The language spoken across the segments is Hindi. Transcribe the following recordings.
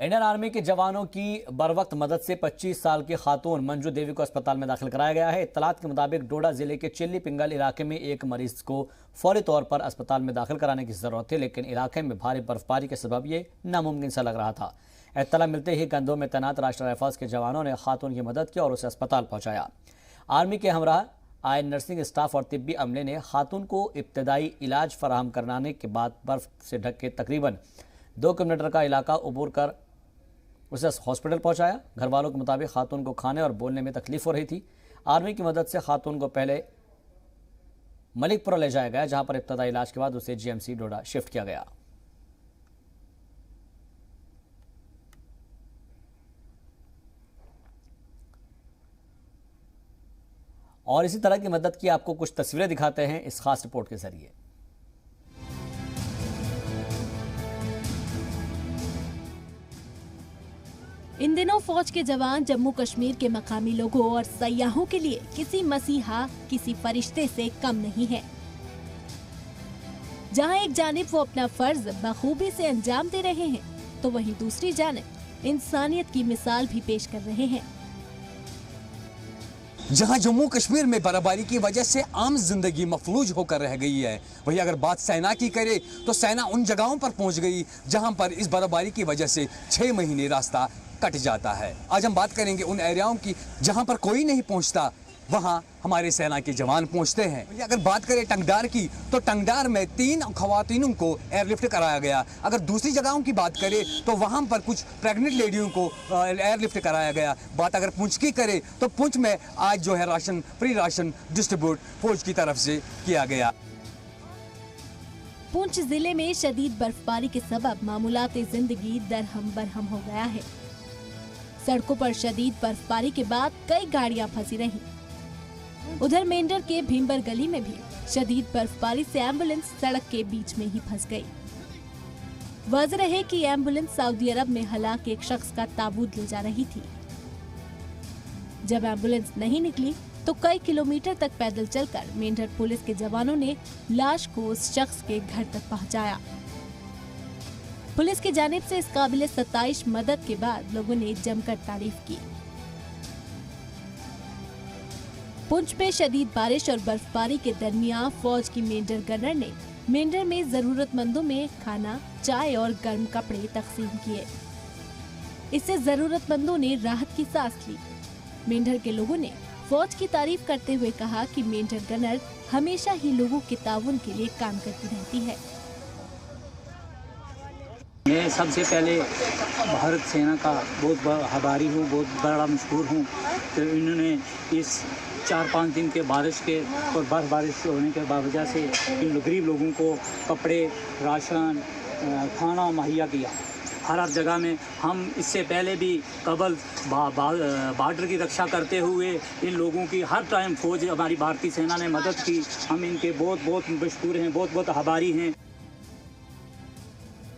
इंडियन आर्मी के जवानों की बरवक्त मदद से 25 साल की खातून मंजू देवी को अस्पताल में दाखिल कराया गया है। इत्तलात के मुताबिक डोडा जिले के चिल्ली पिंगल इलाके में एक मरीज को फौरी तौर पर अस्पताल में दाखिल कराने की जरूरत थी, लेकिन इलाके में भारी बर्फबारी के सबब ये नामुमकिन सा लग रहा था। इत्तला मिलते ही कंधों में तैनात राष्ट्रीय राइफल्स के जवानों ने खातून की मदद की और उसे अस्पताल पहुंचाया। आर्मी के हमराह आए नर्सिंग स्टाफ और तिब्बी अमले ने खातून को इब्तदाई इलाज फराहम कराने के बाद बर्फ से ढक के तकरीबन 2 किलोमीटर का इलाका उबूर कर उसे हॉस्पिटल पहुंचाया। घर वालों के मुताबिक खातून को खाने और बोलने में तकलीफ हो रही थी। आर्मी की मदद से खातून को पहले मलिकपुरा ले जाया गया, जहां पर इब्तदाई इलाज के बाद उसे जीएमसी डोडा शिफ्ट किया गया। और इसी तरह की मदद की आपको कुछ तस्वीरें दिखाते हैं इस खास रिपोर्ट के जरिए। इन दिनों फौज के जवान जम्मू कश्मीर के मकामी लोगों और सयाहों के लिए किसी मसीहा, किसी फरिश्ते से कम नहीं है। जहां एक जानिब वो अपना फर्ज बखूबी से अंजाम दे रहे हैं, तो वहीं दूसरी जानिब इंसानियत की मिसाल भी पेश कर रहे हैं। जहां जम्मू कश्मीर में बर्फबारी की वजह से आम जिंदगी मफलूज होकर रह गई है, वहीं अगर बात सेना की करे तो सेना उन जगहों पर पहुंच गई जहां पर इस बर्फबारी की वजह से 6 महीने रास्ता कट जाता है। आज हम बात करेंगे उन एरियाओं की जहां पर कोई नहीं पहुंचता, वहां हमारे सेना के जवान पहुंचते हैं। अगर बात करें टंगडार की, तो टंगडार में 3 खवातीनों को एयरलिफ्ट कराया गया। अगर दूसरी जगहों की बात करें तो वहां पर कुछ प्रेग्नेंट लेडियों को एयरलिफ्ट कराया गया। बात अगर पुंछ की करें तो पुंछ में आज जो है राशन, फ्री राशन डिस्ट्रीब्यूट फौज की तरफ से किया गया। पुंछ जिले में शदीद बर्फबारी के सबब मामूलाती जिंदगी दरहम बरहम हो गया है। सड़कों पर शदीद बर्फबारी के बाद कई गाड़ियां फंसी रहीं। उधर मेंढर के भीमबर गली में भी शदीद बर्फबारी से एम्बुलेंस सड़क के बीच में ही फंस गई। वाज़ेह है कि एम्बुलेंस सऊदी अरब में हलाक एक शख्स का ताबूत ले जा रही थी। जब एम्बुलेंस नहीं निकली तो कई किलोमीटर तक पैदल चलकर मेंढर पुलिस के जवानों ने लाश को उस शख्स के घर तक पहुंचाया। पुलिस की जानिब से इस काबिल 27 मदद के बाद लोगों ने जमकर तारीफ की। पुंछ में शदीद बारिश और बर्फबारी के दरमियान फौज की मेंढर गनर ने मेंढर में जरूरतमंदों में खाना, चाय और गर्म कपड़े तकसीम किए। इससे जरूरतमंदों ने राहत की सांस ली। मेंढर के लोगों ने फौज की तारीफ करते हुए कहा कि मेंढर गनर हमेशा ही लोगों के ताउन के लिए काम करती रहती है। मैं सबसे पहले भारत सेना का बहुत बड़ा आभारी हूँ, बहुत बड़ा मशहूर हूँ। तो इन्होंने इस 4-5 दिन के बारिश के और बारिश होने के वजह से इन गरीब लोगों को कपड़े, राशन, खाना मुहैया किया। हर जगह में हम इससे पहले भी कबल बॉर्डर की रक्षा करते हुए इन लोगों की हर टाइम फौज हमारी भारतीय सेना ने मदद की। हम इनके बहुत बहुत मशहूर हैं, बहुत बहुत आभारी हैं।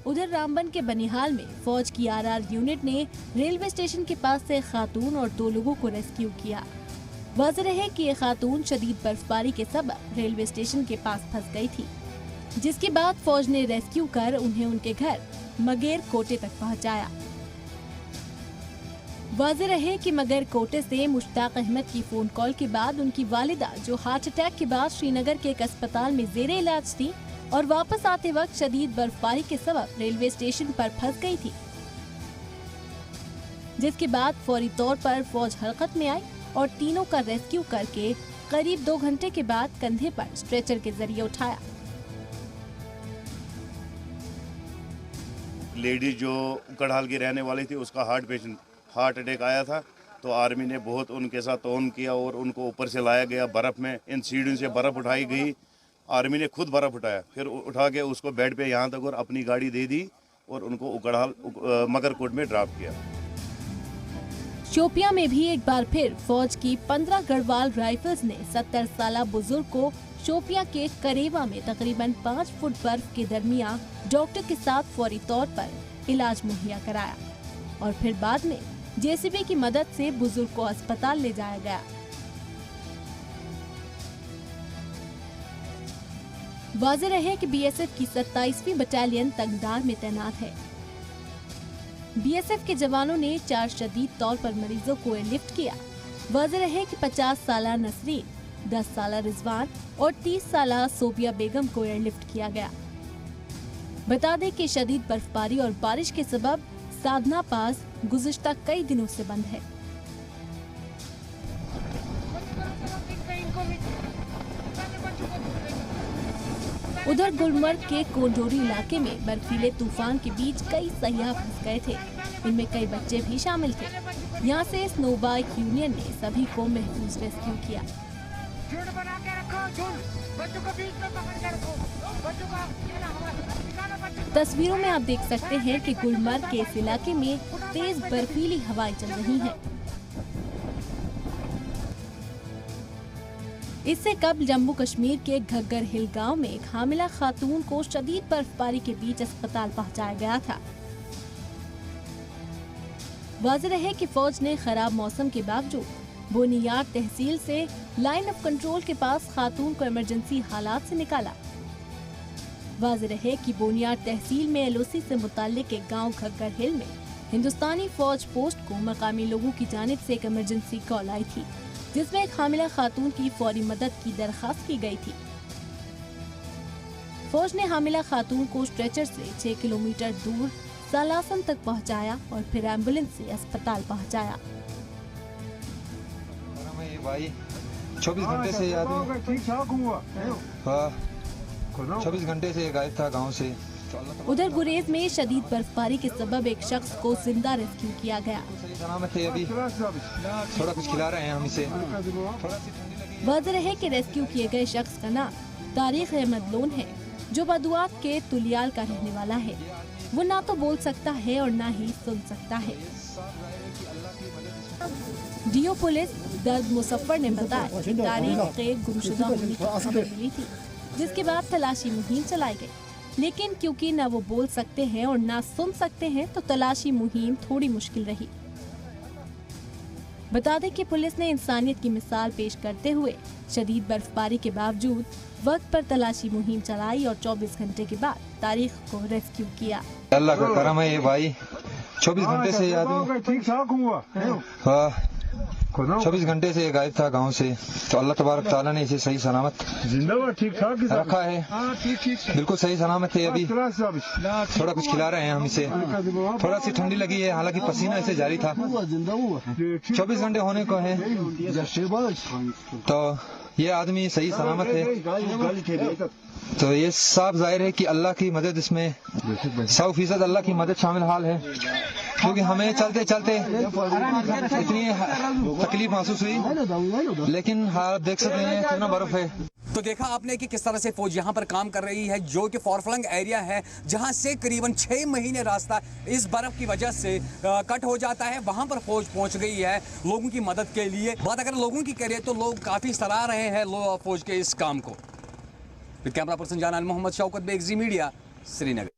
उधर रामबन के बनिहाल में फौज की आरआर यूनिट ने रेलवे स्टेशन के पास से खातून और 2 लोगों को रेस्क्यू किया। वाज़ेह है कि ये खातून शदीद बर्फबारी के सबब रेलवे स्टेशन के पास फंस गई थी, जिसके बाद फौज ने रेस्क्यू कर उन्हें उनके घर मगेर कोटे तक पहुंचाया। वाज़ेह है कि मगेर कोटे से मुश्ताक अहमद की फोन कॉल के बाद उनकी वालिदा, जो हार्ट अटैक के बाद श्रीनगर के एक अस्पताल में जेरे इलाज थी और वापस आते वक्त शदीद बर्फबारी के सबब रेलवे स्टेशन पर फंस गई थी, जिसके बाद फौरी तौर पर फौज हरकत में आई और तीनों का रेस्क्यू करके करीब 2 घंटे के बाद कंधे पर स्ट्रेचर के जरिए उठाया। लेडी जो कड़हाल की रहने वाली थी, उसका हार्ट अटैक आया था, तो आर्मी ने बहुत उनके साथ तौन किया और उनको ऊपर से लाया गया बर्फ में। इन सीढ़ियों से बर्फ उठाई गई, आर्मी ने खुद बर्फ उठाया, फिर उठा के उसको बेड पे यहाँ तक और अपनी गाड़ी दे दी और उनको उकड़हाल मगरकोट में ड्रॉप किया। शोपियां में भी एक बार फिर फौज की 15 गढ़वाल राइफल्स ने 70 साला बुजुर्ग को शोपियां के करेवा में तकरीबन 5 फुट बर्फ के दरमियान डॉक्टर के साथ फौरी तौर पर इलाज मुहैया कराया और फिर बाद में जेसीबी की मदद से बुजुर्ग को अस्पताल ले जाया गया। वाज़ेह है कि बीएसएफ की 27वीं बटालियन तंगदार में तैनात है। बीएसएफ के जवानों ने 4 शदीद तौर पर मरीजों को एयरलिफ्ट किया। वाज़ेह है कि 50 साला नसरीन, 10 साला रिजवान और 30 साला सोबिया बेगम को एयरलिफ्ट किया गया। बता दें कि शदीद बर्फबारी और बारिश के सबब साधना पास गुज़िश्ता कई दिनों से बंद है। उधर गुलमर्ग के कोंडोरी इलाके में बर्फीले तूफान के बीच कई सयाह फंस गए थे। इनमें कई बच्चे भी शामिल थे। यहाँ से स्नो बाइक यूनियन ने सभी को महफूज रेस्क्यू किया। तस्वीरों में आप देख सकते हैं कि गुलमर्ग के इस इलाके में तेज बर्फीली हवाएं चल रही हैं। इससे कबल जम्मू कश्मीर के घग्गर हिल गांव में एक हामिला खातून को शदीद बर्फबारी के बीच अस्पताल पहुंचाया गया था। वाज़ेह है कि फौज ने खराब मौसम के बावजूद बोनियार तहसील से लाइन ऑफ कंट्रोल के पास खातून को इमरजेंसी हालात से निकाला। वाज़ेह है कि बोनियार तहसील में एलओसी से मुताल्लिक एक गांव घग्गर हिल में हिंदुस्तानी फौज पोस्ट को मकामी लोगों की जानिब से एक इमरजेंसी कॉल आई थी, जिसमें एक हामिला खातून की फौरी मदद की दरखास्त की गई थी। फौज ने हामिला खातून को स्ट्रेचर से 6 किलोमीटर दूर सालासन तक पहुंचाया और फिर एम्बुलेंस से अस्पताल पहुंचाया। भाई 24 घंटे से याद ठीक ठाक हुआ। 24 घंटे से गायब था गांव से। उधर गुरेज में शदीद बर्फबारी के सबब एक शख्स को जिंदा रेस्क्यू किया गया। सही सलामत है, अभी थोड़ा कुछ खिला रहे हैं हम इसे। वाज़ेह है कि रेस्क्यू किए गए शख्स का नाम तारिक अहमद लोन है, जो बदुआत के तुलियाल का रहने वाला है। वो ना तो बोल सकता है और ना ही सुन सकता है। डीओ पुलिस दर्द मुसफ्फर ने बताया कि तारिक के गुमशुदा होने की खबर मिली थी, जिसके बाद तलाशी मुहिम चलाई गई। लेकिन क्योंकि न वो बोल सकते हैं और ना सुन सकते हैं, तो तलाशी मुहिम थोड़ी मुश्किल रही। बता दें कि पुलिस ने इंसानियत की मिसाल पेश करते हुए शदीद बर्फबारी के बावजूद वक्त पर तलाशी मुहिम चलाई और 24 घंटे के बाद तारीख को रेस्क्यू किया। अल्लाह का करम है ये भाई, 24 घंटे से याद ठीक ठाक हुआ। 24 घंटे से गायब था गांव से, तो अल्लाह तबारक तआला ने इसे सही सलामत जिंदा ठीक ठाक रखा है। बिल्कुल सही सलामत है, अभी थोड़ा कुछ खिला रहे हैं हम इसे। थोड़ा सी ठंडी लगी है, हालांकि पसीना इसे जारी था। 24 घंटे होने को है, तो ये आदमी सही सलामत है। तो ये साफ जाहिर है कि अल्लाह की मदद इसमें 100% अल्लाह की मदद शामिल हाल है, क्योंकि हमें चलते चलते इतनी तकलीफ महसूस हुई, लेकिन आप देख सकते हैं कितना बर्फ है। तो देखा आपने कि किस तरह से फौज यहाँ पर काम कर रही है, जो कि फॉरफ्लंग एरिया है, जहाँ से करीबन 6 महीने रास्ता इस बर्फ की वजह से कट हो जाता है। वहाँ पर फौज पहुँच गई है लोगों की मदद के लिए। बात अगर लोगों की करें तो लोग काफ़ी सराह रहे हैं फौज के इस काम को। कैमरा पर्सन जान मोहम्मद शौकत बेग, जी मीडिया, श्रीनगर।